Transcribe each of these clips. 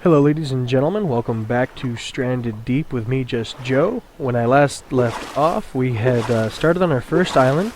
Hello ladies and gentlemen, welcome back to Stranded Deep with me, just Joe. When I last left off, we had started on our first island,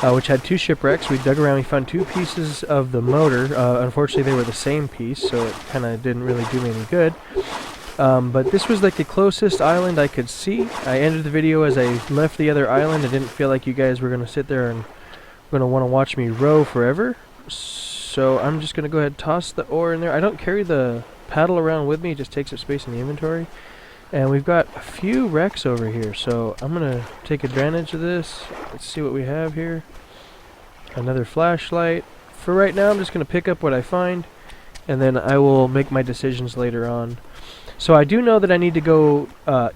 which had two shipwrecks. We dug around, we found two pieces of the motor. Unfortunately they were the same piece, so it kind of didn't really do me any good. But this was like the closest island I could see. I ended the video as I left the other island. I didn't feel like you guys were going to sit there and going to want to watch me row forever. So I'm just going to go ahead and toss the ore in there. I don't carry the paddle around with me, it just takes up space in the inventory. And we've got a few wrecks over here, so I'm going to take advantage of this. Let's see what we have here. Another flashlight. For right now, I'm just going to pick up what I find, and then I will make my decisions later on. So I do know that I need to go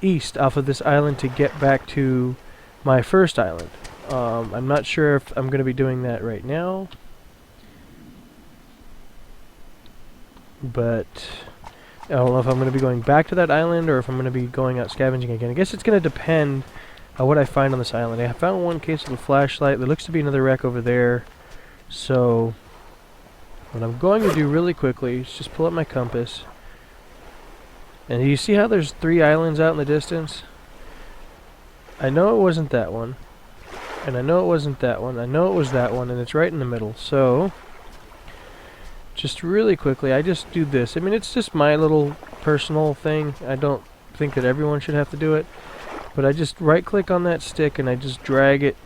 east off of this island to get back to my first island. I'm not sure if I'm going to be doing that right now, but I don't know if I'm going to be going back to that island or if I'm going to be going out scavenging again. I guess it's going to depend on what I find on this island. I found one case of the flashlight. There looks to be another wreck over there. So what I'm going to do really quickly is just pull up my compass. And you see how there's 3 islands out in the distance? I know it wasn't that one. And I know it wasn't that one. I know it was that one, and it's right in the middle. So just really quickly, I just do this. I mean, it's just my little personal thing. I don't think that everyone should have to do it. But I just right-click on that stick, and I just drag it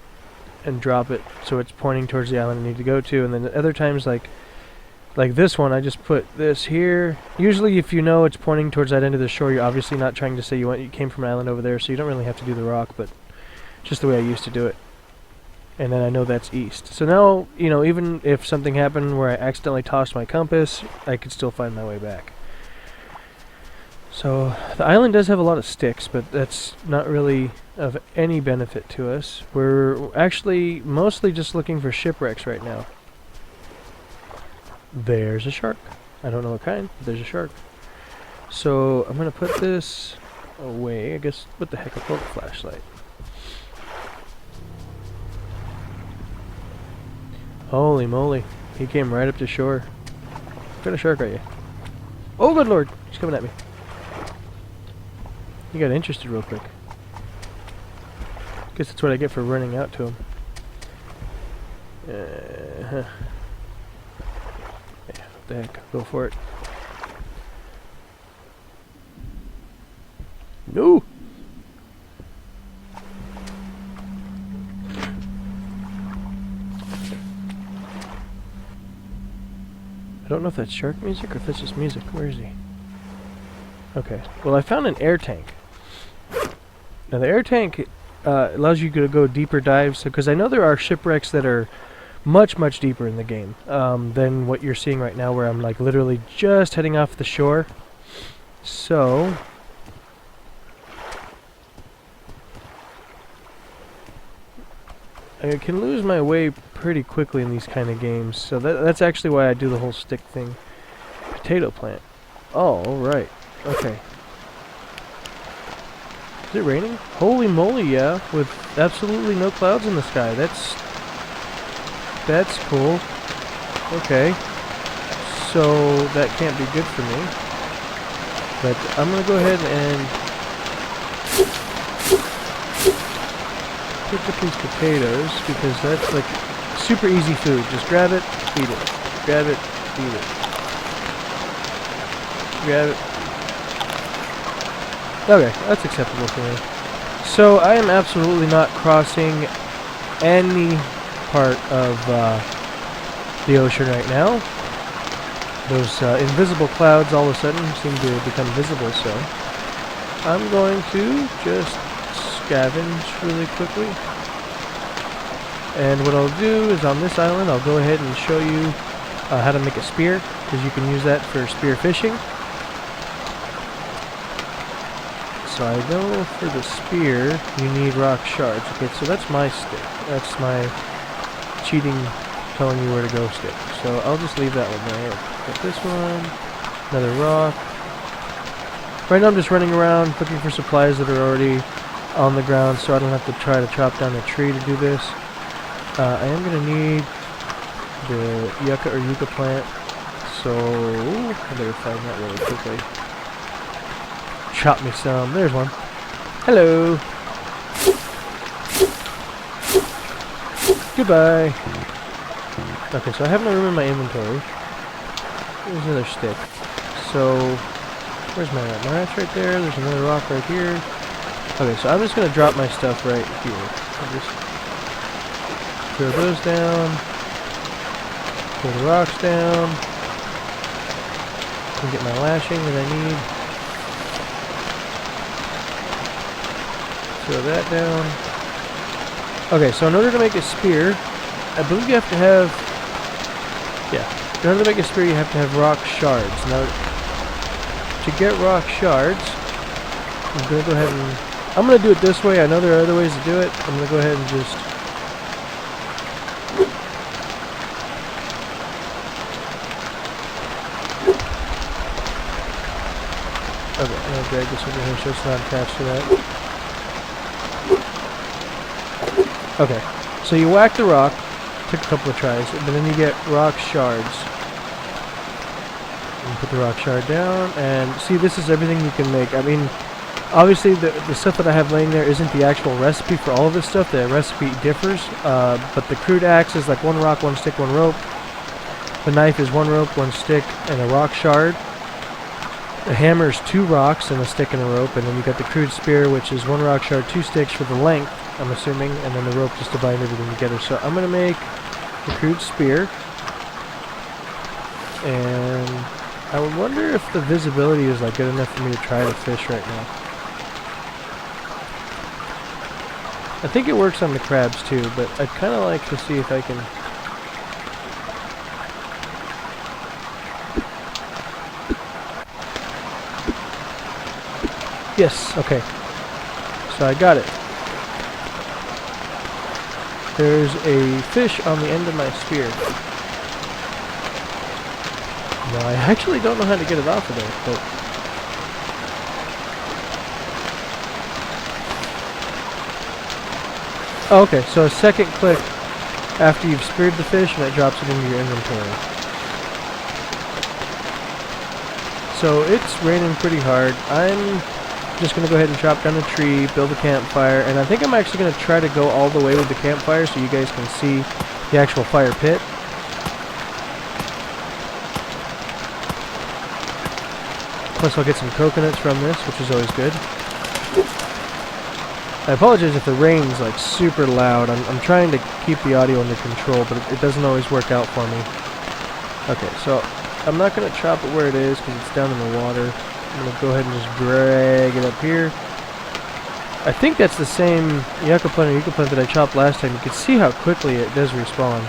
and drop it so it's pointing towards the island I need to go to. And then other times, like this one, I just put this here. Usually, if you know it's pointing towards that end of the shore, you're obviously not trying to say you came from an island over there, so you don't really have to do the rock, but just the way I used to do it. And then I know that's east. So now, you know, even if something happened where I accidentally tossed my compass, I could still find my way back. So the island does have a lot of sticks, but that's not really of any benefit to us. We're actually mostly just looking for shipwrecks right now. There's a shark. I don't know what kind, but there's a shark. So I'm going to put this away. I guess, what the heck, I'll pull the flashlight. Holy moly, he came right up to shore. What kind of shark are you? Oh good lord, he's coming at me. He got interested real quick. Guess that's what I get for running out to him. Yeah, what the heck, go for it. No! I don't know if that's shark music or if that's just music. Where is he? Okay. Well, I found an air tank. Now, the air tank allows you to go deeper dives, because I know there are shipwrecks that are much, much deeper in the game than what you're seeing right now, where I'm like literally just heading off the shore. So I can lose my way pretty quickly in these kind of games, so that's actually why I do the whole stick thing. Potato plant. Oh, right. Okay. Is it raining? Holy moly, yeah, with absolutely no clouds in the sky. That's cool. Okay. So that can't be good for me. But I'm gonna go ahead and pick up these potatoes, because that's like super easy food. Just grab it, eat it. Grab it, eat it. Grab it. Okay, that's acceptable for me. So I am absolutely not crossing any part of the ocean right now. Those invisible clouds all of a sudden seem to become visible, so I'm going to just scavenge really quickly. And what I'll do is on this island, I'll go ahead and show you how to make a spear, because you can use that for spear fishing. So I know for the spear, you need rock shards. Okay, so that's my stick. That's my cheating, telling you where to go stick. So I'll just leave that one there. Got this one, another rock. Right now I'm just running around looking for supplies that are already on the ground, so I don't have to try to chop down a tree to do this. I am going to need the yucca or yucca plant, So I better find that really quickly. Chop me some. There's one. Hello. Goodbye. Okay, so I have no room in my inventory. There's another stick. So where's my rat? My rat's right there. There's another rock right here. Okay, so I'm just gonna drop my stuff right here. I'll just throw those down. Throw the rocks down. And get my lashing that I need. Throw that down. Okay, so in order to make a spear, I believe you have to have... Yeah, in order to make a spear you have to have rock shards. Now, to get rock shards, I'm going to go ahead and... I'm going to do it this way. I know there are other ways to do it. I'm going to go ahead and just... Okay, I'm going to drag this over here so it's not attached to that. Okay, so you whack the rock, took a couple of tries, but then you get rock shards. And put the rock shard down, and see, this is everything you can make. I mean, obviously the stuff that I have laying there isn't the actual recipe for all of this stuff. The recipe differs, but the crude axe is like 1 rock, 1 stick, 1 rope. The knife is 1 rope, 1 stick, and a rock shard. The hammer is 2 rocks and a stick and a rope, and then you got the crude spear, which is 1 rock shard, 2 sticks for the length, I'm assuming, and then the rope just to bind everything together. So I'm going to make the crude spear, and I would wonder if the visibility is like good enough for me to try to fish right now. I think it works on the crabs too, but I'd kind of like to see if I can... Yes, okay. So I got it. There's a fish on the end of my spear. No, I actually don't know how to get it off of there, but... Oh, okay, so a second click after you've speared the fish and it drops it into your inventory. So it's raining pretty hard. I'm just going to go ahead and chop down a tree, build a campfire, and I think I'm actually going to try to go all the way with the campfire so you guys can see the actual fire pit. Plus I'll get some coconuts from this, which is always good. I apologize if the rain's like super loud. I'm trying to keep the audio under control, but it doesn't always work out for me. Okay, so I'm not going to chop it where it is because it's down in the water. I'm going to go ahead and just drag it up here. I think that's the same yucca plant or yucca plant that I chopped last time. You can see how quickly it does respawn.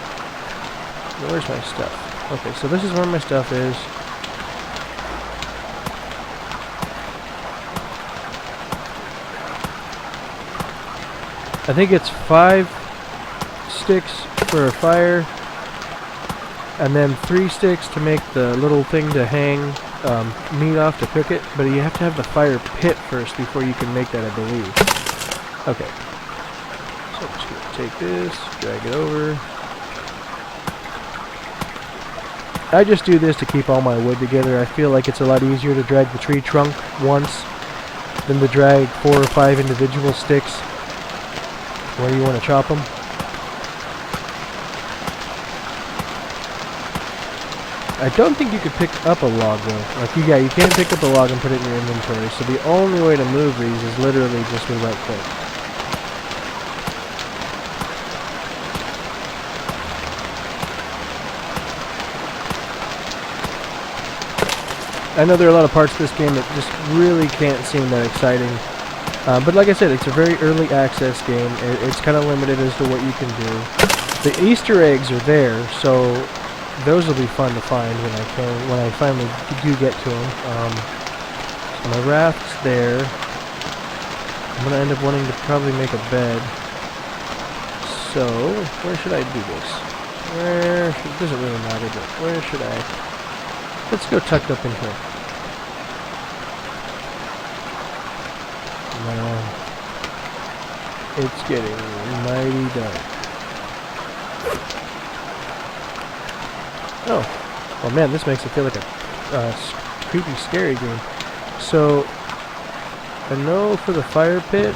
Where's my stuff? Okay, so this is where my stuff is. I think it's 5 sticks for a fire, and then 3 sticks to make the little thing to hang meat off to cook it, but you have to have the fire pit first before you can make that, I believe. Okay. So I'm just going to take this, drag it over. I just do this to keep all my wood together. I feel like it's a lot easier to drag the tree trunk once than to drag 4 or 5 individual sticks where you want to chop them. I don't think you could pick up a log though. Like, yeah, you can't pick up a log and put it in your inventory. So the only way to move these is literally just with right click. I know there are a lot of parts of this game that just really can't seem that exciting. But like I said, it's a very early access game. It's kind of limited as to what you can do. The Easter eggs are there, so those will be fun to find when I finally do get to them. So my raft's there. I'm gonna end up wanting to probably make a bed. So where should I do this? It doesn't really matter, but where should I? Let's go tucked up in here. It's getting mighty dark. Oh, Oh man, this makes it feel like a creepy, scary game. So, I know for the fire pit,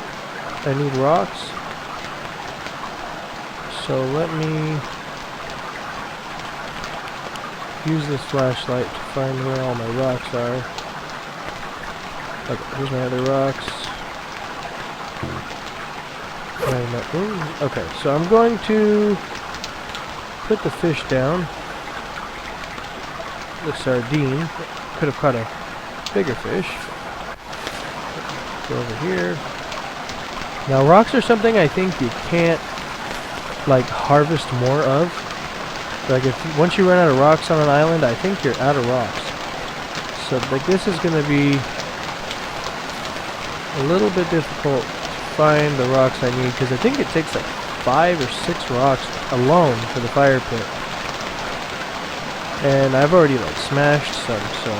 I need rocks. So let me use this flashlight to find where all my rocks are. Okay, here's my other rocks. Okay, so I'm going to put the fish down. The sardine. Could have caught a bigger fish. Go over here. Now rocks are something I think you can't like harvest more of. Like once you run out of rocks on an island, I think you're out of rocks. So like this is going to be a little bit difficult to find the rocks I need because I think it takes like 5 or 6 rocks alone for the fire pit. And I've already like smashed some, so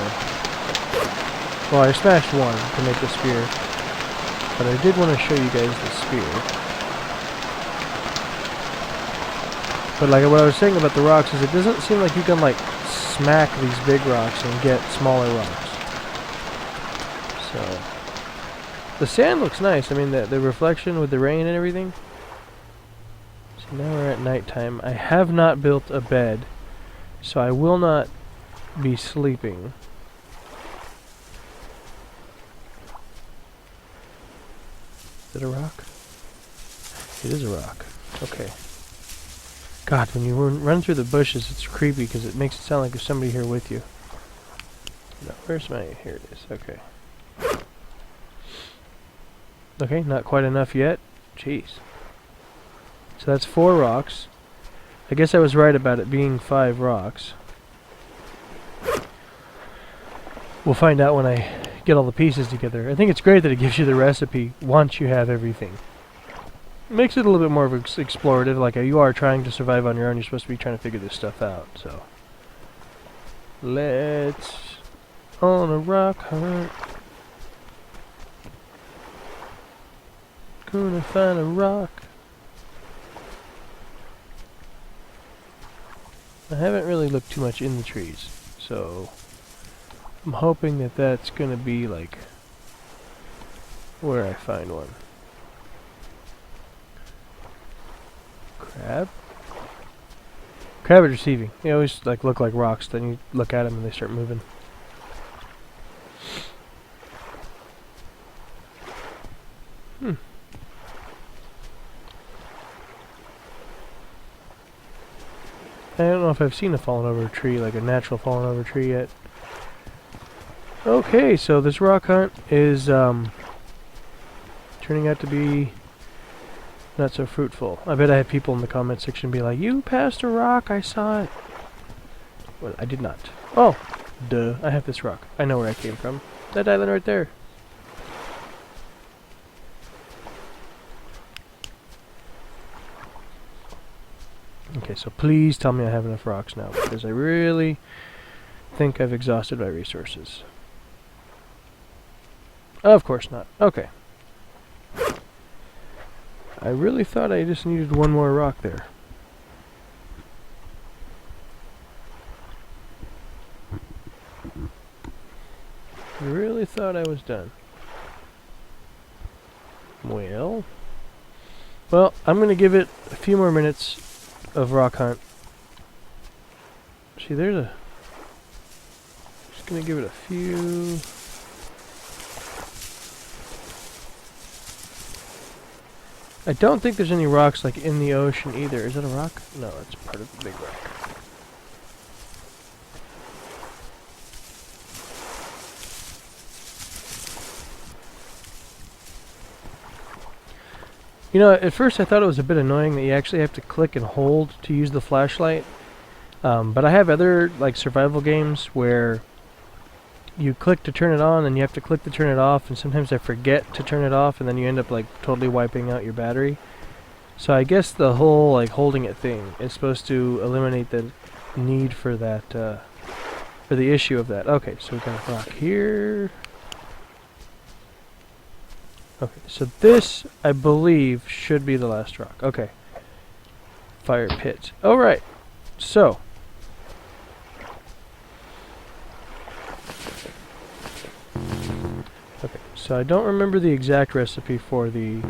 well I smashed one to make the spear. But I did want to show you guys the spear. But like what I was saying about the rocks is it doesn't seem like you can like smack these big rocks and get smaller rocks. So the sand looks nice. I mean the reflection with the rain and everything. So now we're at nighttime. I have not built a bed, so I will not be sleeping. Is it a rock? It is a rock. Okay. God, when you run through the bushes, it's creepy because it makes it sound like there's somebody here with you. No, where's my... Here it is. Okay. Okay, not quite enough yet. Jeez. So that's 4 rocks. I guess I was right about it being 5 rocks. We'll find out when I get all the pieces together. I think it's great that it gives you the recipe once you have everything. It makes it a little bit more of explorative, like you are trying to survive on your own, you're supposed to be trying to figure this stuff out, so. Let's on a rock hunt. Gonna find a rock. I haven't really looked too much in the trees, so I'm hoping that that's gonna be like where I find one. Crab? Crab is receiving. They always like look like rocks, then you look at them and they start moving. I don't know if I've seen a fallen over tree, like a natural fallen over tree yet. Okay, so this rock hunt is turning out to be not so fruitful. I bet I had people in the comment section be like, "You passed a rock, I saw it." Well, I did not. Oh, duh, I have this rock. I know where I came from. That island right there. Okay, so please tell me I have enough rocks now, because I really think I've exhausted my resources. Of course not. Okay. I really thought I just needed one more rock there. I really thought I was done. Well, I'm going to give it a few more minutes of rock hunt. See, there's a... Just going to give it a few... I don't think there's any rocks like in the ocean either. Is that a rock? No, it's part of the big rock. You know, at first I thought it was a bit annoying that you actually have to click and hold to use the flashlight. But I have other like survival games where you click to turn it on and you have to click to turn it off, and sometimes I forget to turn it off and then you end up like totally wiping out your battery. So I guess the whole like holding it thing is supposed to eliminate the need for that, for the issue of that. Okay, so we got a rock here. Okay, so this, I believe, should be the last rock. Okay. Fire pit. Alright. So. Okay, so I don't remember the exact recipe for the,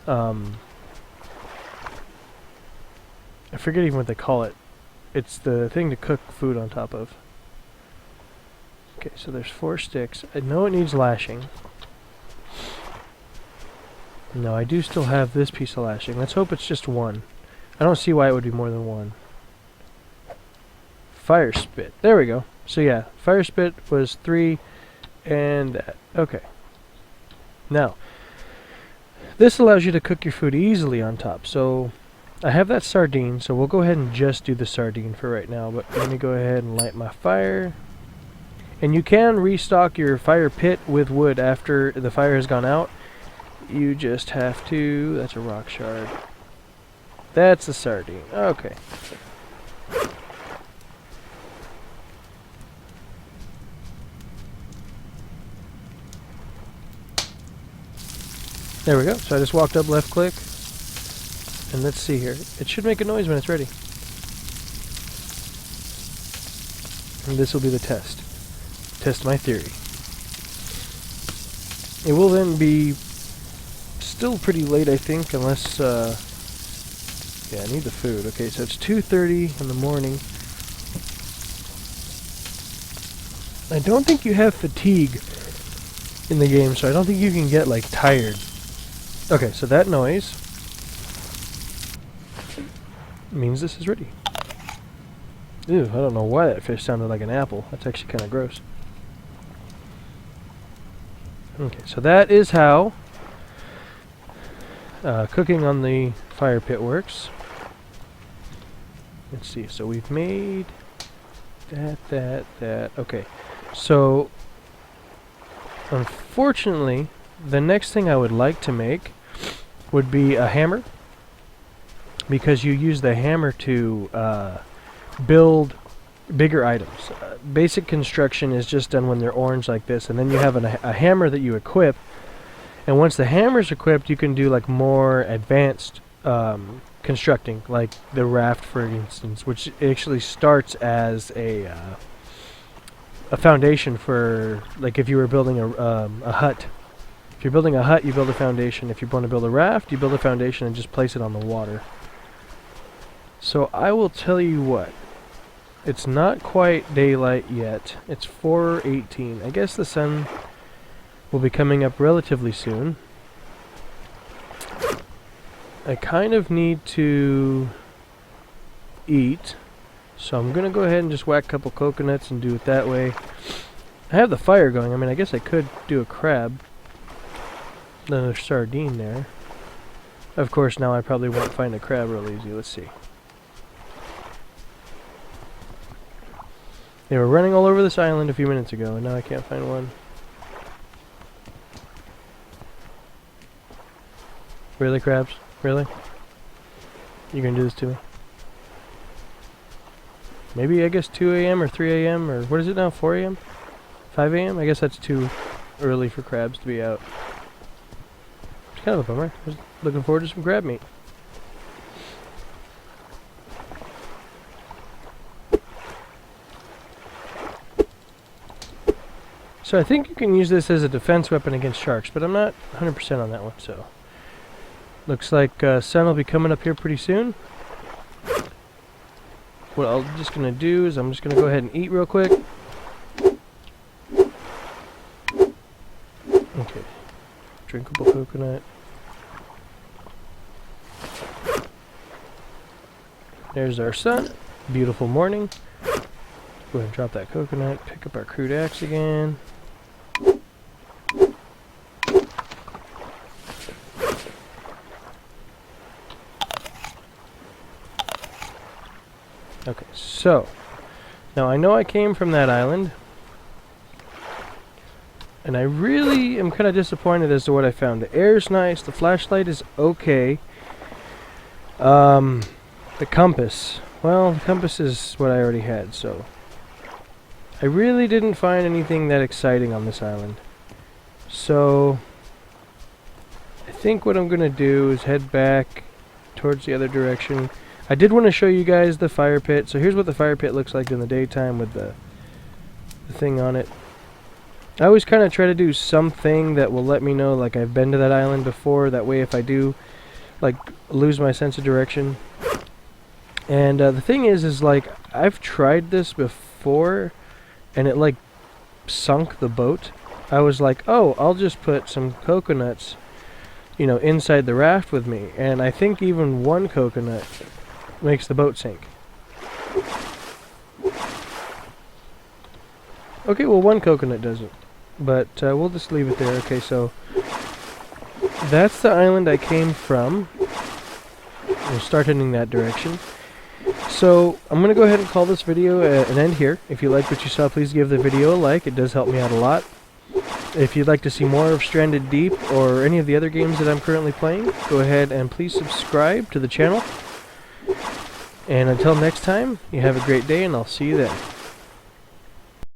I forget even what they call it. It's the thing to cook food on top of. Okay, so there's 4 sticks. I know it needs lashing. No, I do still have this piece of lashing. Let's hope it's just 1. I don't see why it would be more than 1. Fire spit. There we go. So yeah, fire spit was 3 and that. Okay. Now, this allows you to cook your food easily on top. So I have that sardine, so we'll go ahead and just do the sardine for right now. But let me go ahead and light my fire. And you can restock your fire pit with wood after the fire has gone out. You just have to... That's a rock shard. That's the sardine. Okay. There we go. So I just walked up, left click. And let's see here. It should make a noise when it's ready. And this will be the test. Test my theory. It will then be still pretty late, I think, unless, yeah, I need the food. Okay, so it's 2:30 in the morning. I don't think you have fatigue in the game, so I don't think you can get, like, tired. Okay, so that noise means this is ready. Ew, I don't know why that fish sounded like an apple. That's actually kind of gross. Okay, so that is how cooking on the fire pit works. Let's see, so we've made that. Okay, so unfortunately, the next thing I would like to make would be a hammer, because you use the hammer to build bigger items. Basic construction is just done when they're orange like this, and then you have a hammer that you equip, and once the hammer's equipped, you can do like more advanced constructing, like the raft, for instance, which actually starts as a foundation for, like, if you were building a hut. If you're building a hut, you build a foundation. If you want to build a raft, you build a foundation and just place it on the water. So I will tell you what. It's not quite daylight yet. It's 4:18. I guess the sun will be coming up relatively soon. I kind of need to eat, so I'm gonna go ahead and just whack a couple coconuts and do it that way. I have the fire going. I mean, I guess I could do a crab. Another sardine there. Of course, now I probably won't find a crab real easy. Let's see. They were running all over this island a few minutes ago, and now I can't find one. Really, crabs? Really? You gonna do this to me? Maybe, I guess, 2 a.m. or 3 a.m. or what is it now? 4 a.m.? 5 a.m.? I guess that's too early for crabs to be out. It's kind of a bummer. I was looking forward to some crab meat. So I think you can use this as a defense weapon against sharks, but I'm not 100% on that one, so. Looks like sun will be coming up here pretty soon. What I'm just going to do is I'm just going to go ahead and eat real quick. Okay. Drinkable coconut. There's our sun. Beautiful morning. Go ahead and drop that coconut. Pick up our crude axe again. Okay, so now I know I came from that island, and I really am kind of disappointed as to what I found. The air's nice, the flashlight is okay. The compass, well, the compass is what I already had, so I really didn't find anything that exciting on this island. So I think what I'm gonna do is head back towards the other direction. I did want to show you guys the fire pit. So here's what the fire pit looks like in the daytime with the the thing on it. I always kind of try to do something that will let me know, like, I've been to that island before. That way if I do, like, lose my sense of direction. And the thing is like, I've tried this before, and it, like, sunk the boat. I was like, oh, I'll just put some coconuts, you know, inside the raft with me. And I think even one coconut makes the boat sink. Okay, well, one coconut doesn't. But we'll just leave it there. Okay, so that's the island I came from. We'll start heading that direction. So I'm going to go ahead and call this video an end here. If you liked what you saw, please give the video a like. It does help me out a lot. If you'd like to see more of Stranded Deep or any of the other games that I'm currently playing, go ahead and please subscribe to the channel. And until next time, you have a great day, and I'll see you then.